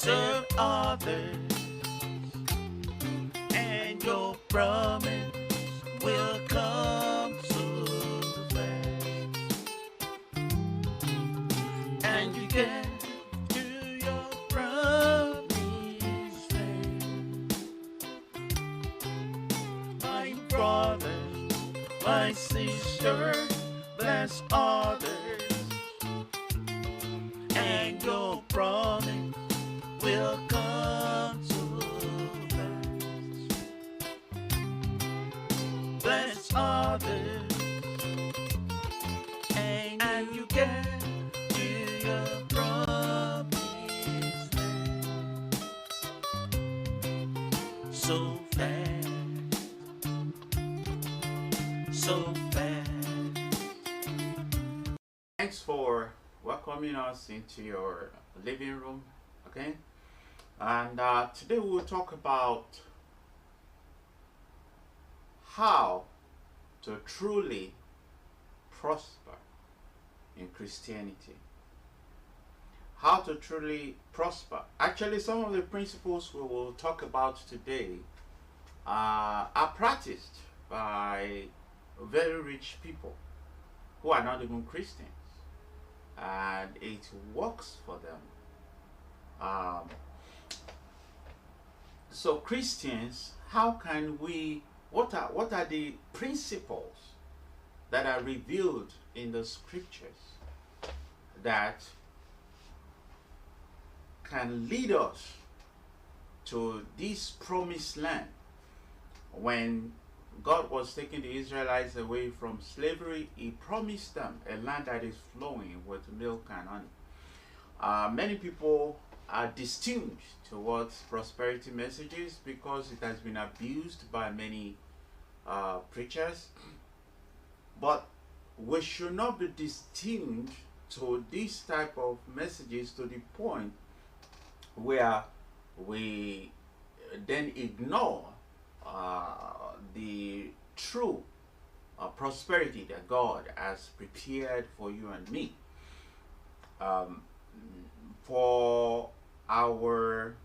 serve others, and your promise will come so fast. And you get to your promised land. My brother, my sister, bless others, and your promise will come so fast. Bless others, and you get to your promised land so fast, so fast. Thanks for welcoming us into your living room again. And today we'll talk about how to truly prosper in Christianity. How to truly prosper. Actually, some of the principles we will talk about today are practiced by very rich people who are not even Christians, and it works for them. So Christians, how can we, what are the principles that are revealed in the scriptures that can lead us to this promised land? When God was taking the Israelites away from slavery, He promised them a land that is flowing with milk and honey. Many people are distuned towards prosperity messages because it has been abused by many preachers. But we should not be distuned to this type of messages to the point where we then ignore the true prosperity that God has prepared for you and me. For our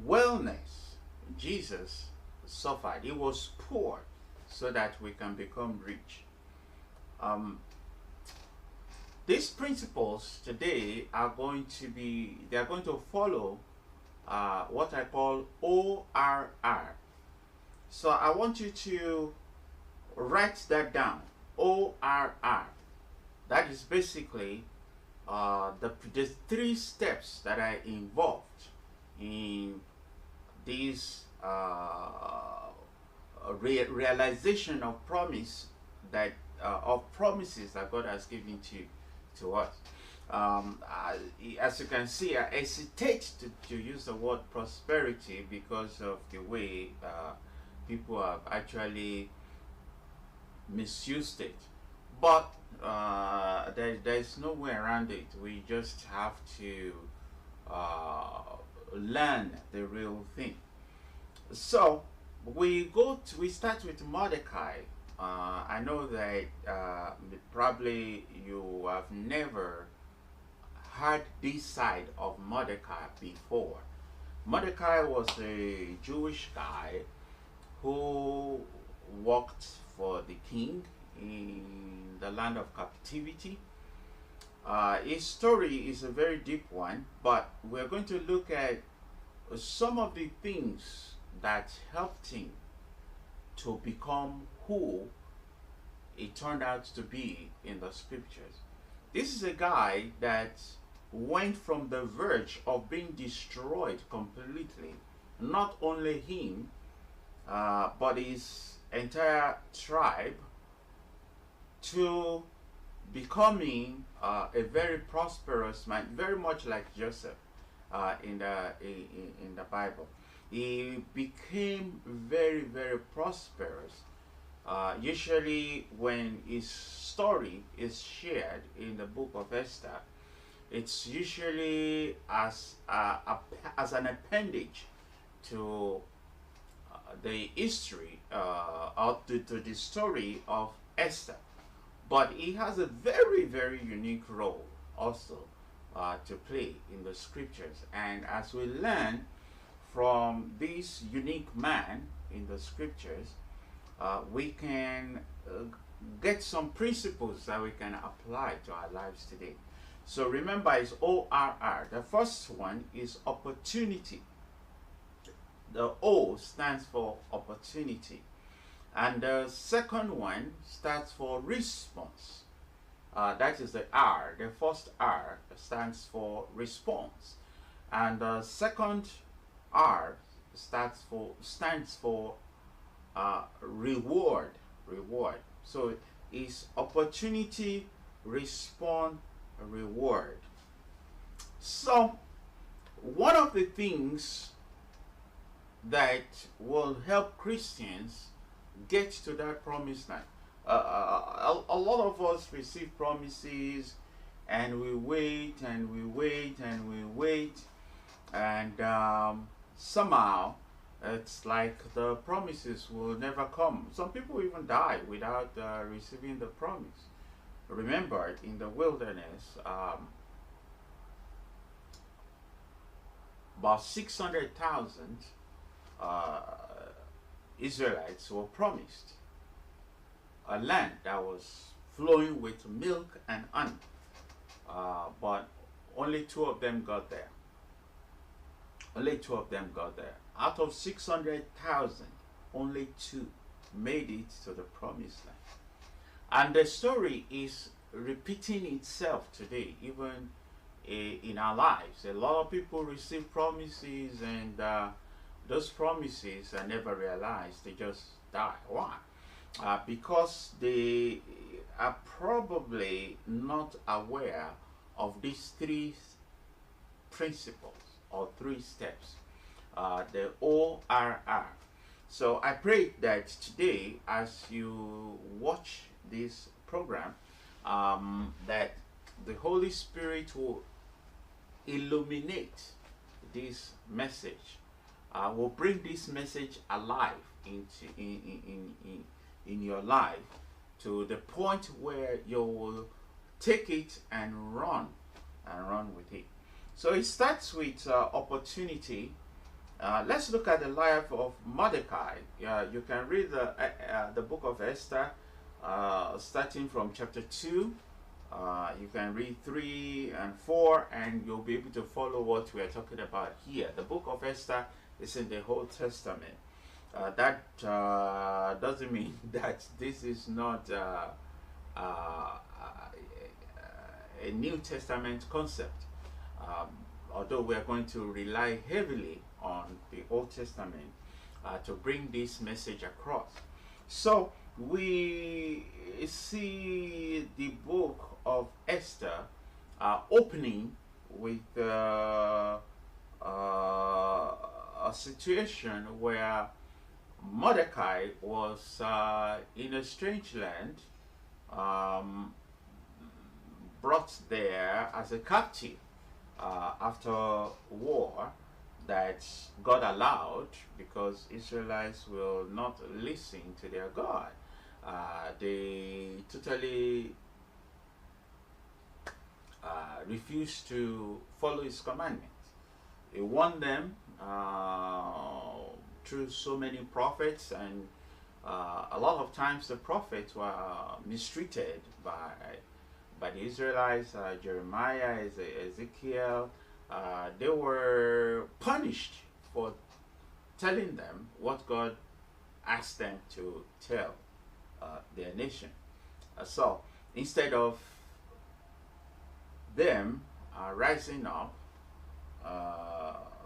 wellness, Jesus suffered. He was poor so that we can become rich. These principles today are going to follow what I call ORR. So I want you to write that down. ORR. That is basically the three steps that are involved in this realization of promises that God has given to us. As you can see, I hesitate to use the word prosperity because of the way people have actually misused it. But there's no way around it. We just have to learn the real thing. So we start with Mordecai. I know that probably you have never heard this side of Mordecai before. Mordecai was a Jewish guy who worked for the king in the land of captivity. His story is a very deep one, but we're going to look at some of the things that helped him to become who he turned out to be in the scriptures. This is a guy that went from the verge of being destroyed completely. Not only him, but his entire tribe, to becoming a very prosperous man, very much like Joseph in the Bible. He became very, very prosperous. Usually when his story is shared in the book of Esther, it's usually as an appendage to the history or to the story of Esther. but he has a very, very unique role also to play in the scriptures. And as we learn from this unique man in the scriptures, we can get some principles that we can apply to our lives today. So remember, it's ORR. The first one is opportunity. The O stands for opportunity. And the second one stands for response. That is the R. The first R stands for response. And the second R stands for reward. Reward. So it's opportunity, respond, reward. So one of the things that will help Christians get to that promised land. A lot of us receive promises and we wait and we wait and we wait, and somehow it's like the promises will never come. Some people even die without receiving the promise. Remember, in the wilderness, about 600,000 Israelites were promised a land that was flowing with milk and honey, but only 2 of them got there. Only 2 of them got there. Out of 600,000, only 2 made it to the promised land. And the story is repeating itself today, even in our lives. A lot of people receive promises, and those promises are never realized. They just die. Why? Because they are probably not aware of these 3 principles or 3 steps, the ORR. So I pray that today, as you watch this program, that the Holy Spirit will illuminate this message, will bring this message alive in your life, to the point where you will take it and run with it. So it starts with opportunity. Let's look at the life of Mordecai. You can read the book of Esther, starting from chapter 2. You can read 3 and 4, and you'll be able to follow what we are talking about here. The book of Esther is in the Old Testament. That doesn't mean that this is not a New Testament concept. Although we are going to rely heavily on the Old Testament to bring this message across. So we see the book of Esther opening with a situation where Mordecai was in a strange land, brought there as a captive after war that God allowed, because Israelites will not listen to their God. They totally refused to follow his commandments. He warned them through so many prophets, and a lot of times the prophets were mistreated by the Israelites. Jeremiah, Ezekiel, they were punished for telling them what God asked them to tell their nation. So instead of them rising up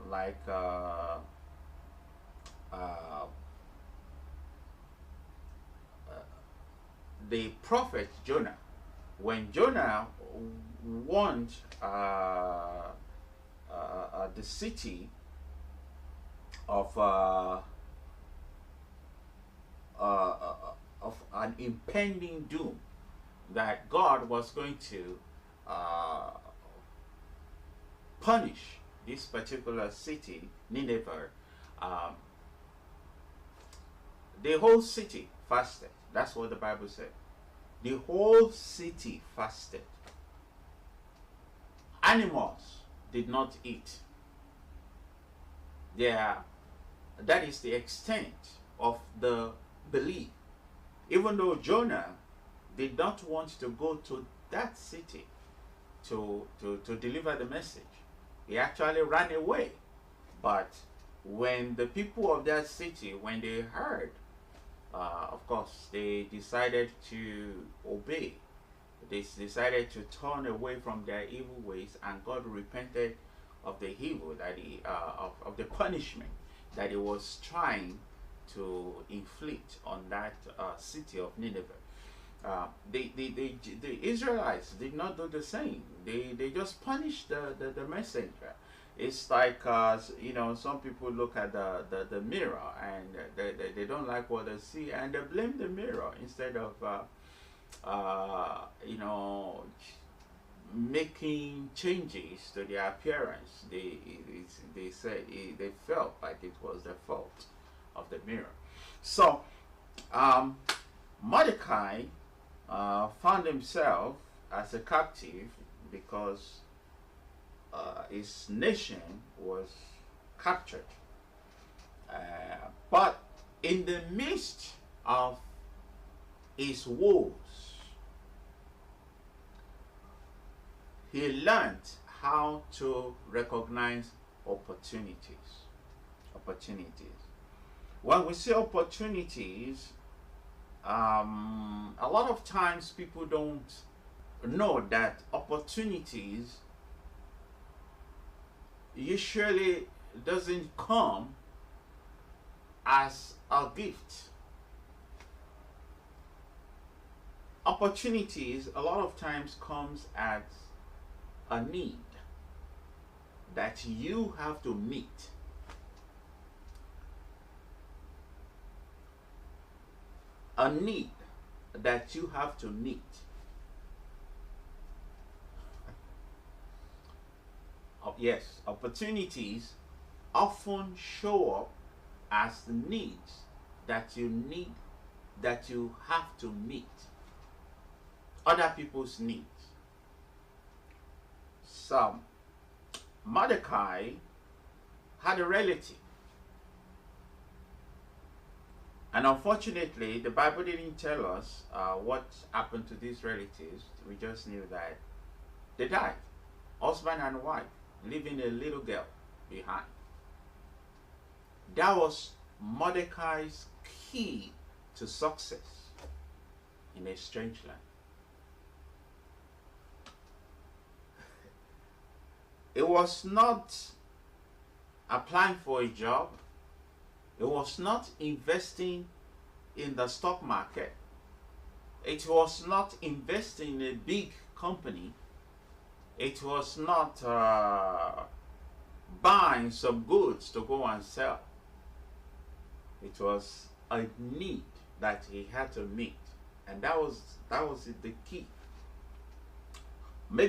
like the prophet Jonah, when Jonah warned the city of an impending doom, that God was going to punish this particular city, Nineveh, the whole city fasted. That's what the Bible said. The whole city fasted. Animals did not eat. There, that is the extent of the belief. Even though Jonah did not want to go to that city to deliver the message, he actually ran away. But when the people of that city, when they heard, of course, they decided to obey. They decided to turn away from their evil ways, and God repented of the evil that of the punishment that he was trying to inflict on that city of Nineveh. The Israelites did not do the same. They just punished the messenger. It's like, some people look at the mirror, and they don't like what they see, and they blame the mirror instead of making changes to their appearance. They said they felt like it was the fault of the mirror. So Mordecai found himself as a captive because his nation was captured. But in the midst of his woes, he learned how to recognize opportunities. When we say opportunities, a lot of times people don't know that opportunities usually doesn't come as a gift. Opportunities a lot of times comes as a need that you have to meet. A need that you have to meet. Yes, opportunities often show up as needs that you have to meet. Other people's needs. So, Mordecai had a relative. And unfortunately, the Bible didn't tell us what happened to these relatives. We just knew that they died. Husband and wife, leaving a little girl behind. That was Mordecai's key to success in a strange land. It was not applying for a job. It was not investing in the stock market. It was not investing in a big company. It was not buying some goods to go and sell. It was a need that he had to meet, and that was the key